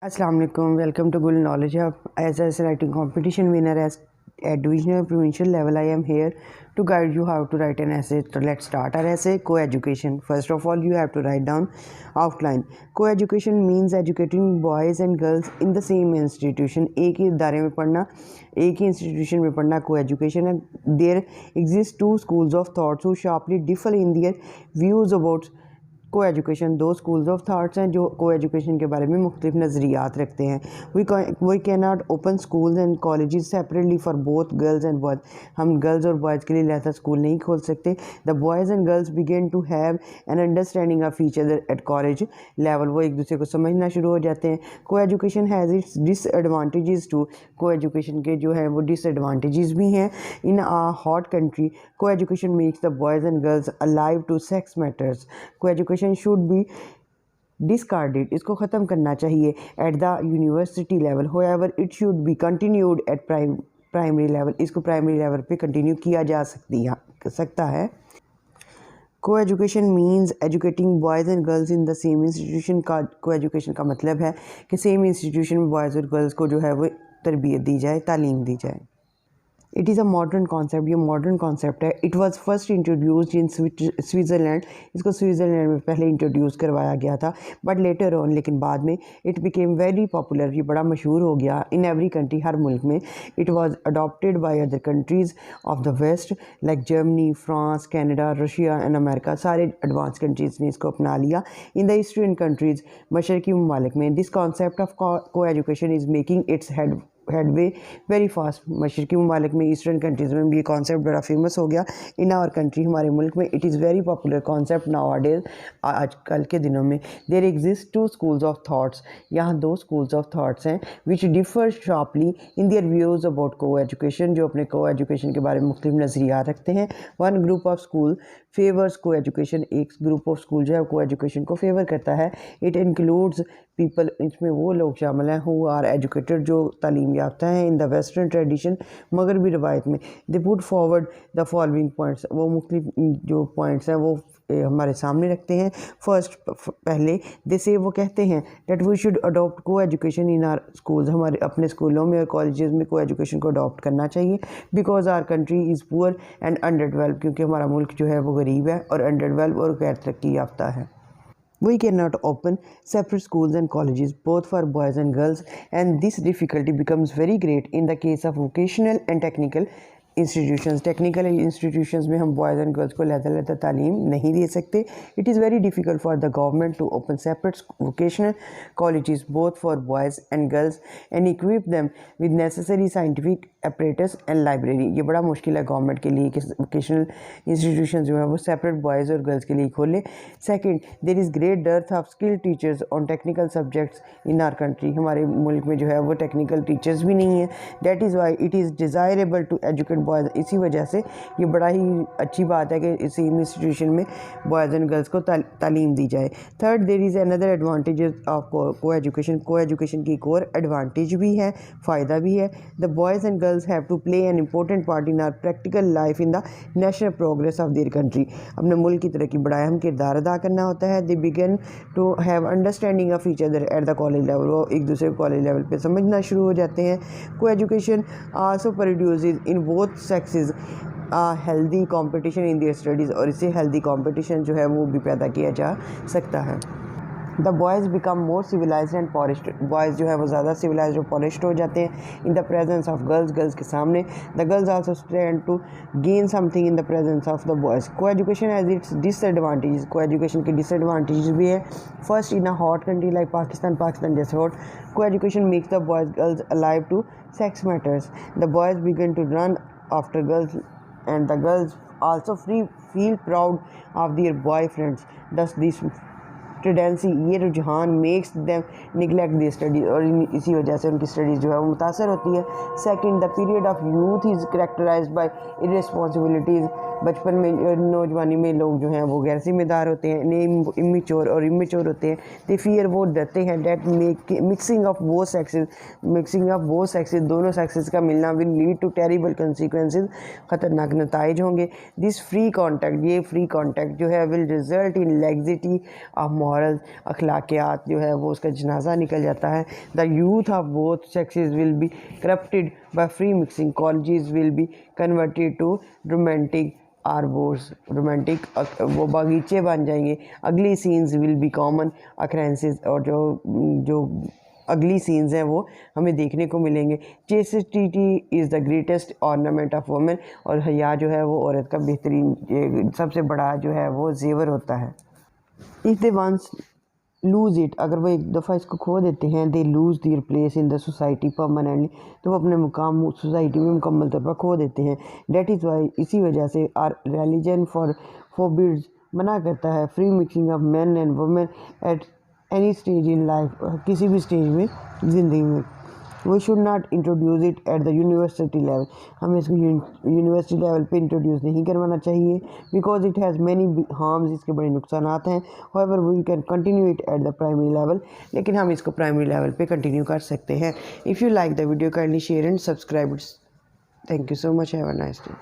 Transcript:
Assalamu alaikum. Welcome to Good Knowledge Hub. As a writing competition winner at divisional provincial level, I am here to guide you how to write an essay. So let's start our essay. Co-education. First of all, you have to write down outline. Co-education means educating boys and girls in the same institution. एक ही इदारे में पढ़ना, एक ही institution में पढ़ना co-education है. There exist two schools of thoughts who sharply differ in their views about को education. दो स्कूल्स ऑफ थाट्स हैं जो को एजुकेशन के बारे में मुख्तलिफ नज़रियात रखते हैं. We can not open schools and colleges separately for both girls and boys. हम गर्ल्स और बॉयज़ के लिए लहता स्कूल नहीं खोल सकते. The boys and girls begin to have an understanding of each other at college level. वो एक दूसरे को समझना शुरू हो जाते हैं. को education has its disadvantages too. को एजुकेशन के जो है वो डिसएडवांटेजेस भी हैं. इन आ हॉट कंट्री को education makes the boys and girls alive to sex matters. Coeducation should be discarded. इसको ख़त्म करना चाहिए at the university level. However it should be continued at primary level. इसको primary level पे continue किया जा सकता है. Coeducation means educating boys and girls in the same institution. का को एजुकेशन का मतलब है कि सेम इंस्टीट्यूशन में बॉयज़ और गर्ल्स को जो है वो तरबियत दी जाए, तालीम दी जाए. It is a modern concept. ये मॉडर्न कॉन्सेप्ट है. It was first introduced in Switzerland. इसको स्विट्ज़रलैंड में पहले इंट्रोड्यूस करवाया गया था, बट लेटर ऑन, लेकिन बाद में इट बिकेम वेरी पॉपुलर. ये बड़ा मशहूर हो गया इन एवरी कंट्री, हर मुल्क में. It was adopted by other countries of the west like Germany, France, Canada, Russia and America. सारे एडवांस कंट्रीज़ ने इसको अपना लिया. इन द ईस्टर्न कंट्रीज़, मशरकी ममालिक में, दिस कॉन्सेप्ट ऑफ को education is making its headway very fast. मशरकी ममालिक में, ईस्टर्न कंट्रीज़ में भी ये कॉन्सेप्ट बड़ा फेमस हो गया. इन आवर कंट्री, हमारे मुल्क में, it is very popular concept nowadays. आजकल के दिनों में there exist two schools of thoughts. यहाँ दो स्कूल्स ऑफ थाट्स हैं which differ sharply in their views about co education, जो अपने को एजुकेशन के बारे में मुख्तलिफ नज़रिया रखते हैं. One group of school favours को एजुकेशन. एक ग्रुप ऑफ स्कूल जो है को एजुकेशन को फेवर करता है. It includes people. इसमें वो लोग शामिल हैं हु आर एजुकेटेड, जो तालीम याफ्ता हैं. इन द वेस्टर्न ट्रेडिशन, मगरबी रवायत में, they put forward the following points. वो मुख्तलिफ जो पॉइंट्स हैं वो हमारे सामने रखते हैं. फर्स्ट, पहले जैसे वो कहते हैं डेट वी शुड अडॉप्ट को एजुकेशन इन आर स्कूल्स. हमारे अपने स्कूलों में और कॉलेजेस में को एजुकेशन को अडॉप्ट करना चाहिए. Because our country is poor and under develop. क्योंकि हमारा मुल्क जो है वो गरीब है और अंडर डेवलप और गैर तरक्की याफ्ता है. We cannot open separate schools and colleges both for boys and girls, and this difficulty becomes very great in the case of vocational and technical institutions. Technical institutions में हम बॉयज़ एंड गर्ल्स को लहदा तालीम नहीं दे सकते. It is very difficult for the government to open separate vocational colleges both for boys and girls and equip them with necessary scientific apparatus and library. ये बड़ा मुश्किल है गवर्नमेंट के लिए कि वोकेशनल इंस्टीट्यूशन जो है वो सेपरेट बॉयज़ और गर्ल्स के लिए खोलें. Second, there is great dearth of skill teachers on technical subjects in our country. हमारे मुल्क में जो है वो टेक्निकल टीचर्स भी नहीं हैं. That is why it is desirable to educate boys. इसी वजह से ये बड़ा ही अच्छी बात है कि सेम इंस्टीट्यूशन में बॉयज़ एंड गर्ल्स को तालीम दी जाए. Third, there is another advantages of को एजुकेशन. को एजुकेशन की एक और एडवांटेज भी है, फ़ायदा भी है. The boys and girls have to play an important part in our practical life in the national progress of their country. अपने मुल्क की तरक्की बड़ा अहम किरदार अदा करना होता है. They began to have understanding of each other at the college level. वो एक दूसरे को कॉलेज लेवल पर समझना शुरू हो जाते हैं. को education also produces in both sexes healthy competition in their studies. और इससे हेल्दी कंपटीशन जो है वो भी पैदा किया जा सकता है. The boys become more civilised and polished. Boys जो है वो ज़्यादा सिविलाइज्ड और पॉलिश्ड हो जाते हैं in the presence of girls. Girls के सामने. The girls also stand to gain something in the presence of the boys. Co education has its disadvantages. Co education के डिसएडवांटेजेस भी है. First, in a hot country like Pakistan जैसे hot, co education makes the boys girls alive to sex matters. The boys began to run after girls and the girls also feel proud of their boyfriends. Thus this tendency, ये रुझान makes them neglect दी studies. और इसी वजह से उनकी studies जो है वो मुतासर होती है. Second, the period of youth is characterised by irresponsibilities. बचपन में, नौजवानी में लोग जो हैं वो गैर जिम्मेदार होते हैं, इमेच्योर होते हैं. दे फियर, वो डरते हैं that mixing of both sexes, दोनों सेक्सेस का मिलना will lead to terrible consequences. ख़तरनाक नताइज होंगे. दिस फ्री कॉन्टैक्ट, ये फ्री कॉन्टैक्ट जो है will result in laxity of morals, अखलाकियात जो है वो उसका जनाजा निकल जाता है। The youth of both sexes will be corrupted by free mixing, colleges will be converted to romantic arbours, romantic वो बागीचे बन जाएंगे। अगली scenes will be common occurrences, और जो अगली सीन्स हैं वो हमें देखने को मिलेंगे। Chastity is the greatest ornament of women, और हया जो है वो औरत का बेहतरीन सबसे बड़ा जो है वो जेवर होता है। If they once lose it, अगर वो एक दफ़ा इसको खो देते हैं, they lose their place in the society permanently, तो वो अपने मुकाम सोसाइटी में मुकम्मल तौर पर खो देते हैं। डेट इज़ वाई, इसी वजह से आर रिलीजन फॉर फोबिड्स, मना करता है free mixing of man and women at any stage in life, किसी भी स्टेज में ज़िंदगी में। We should not introduce it at the university level, हमें इसको यूनिवर्सिटी लेवल पे इंट्रोड्यूस नहीं करवाना चाहिए, because it has many harms, इसके बड़े नुकसानात हैं। However we can continue it at the primary level, लेकिन हम इसको प्राइमरी लेवल पे कंटिन्यू कर सकते हैं। If you like the video kindly share and subscribe. Thank you so much, have a nice day.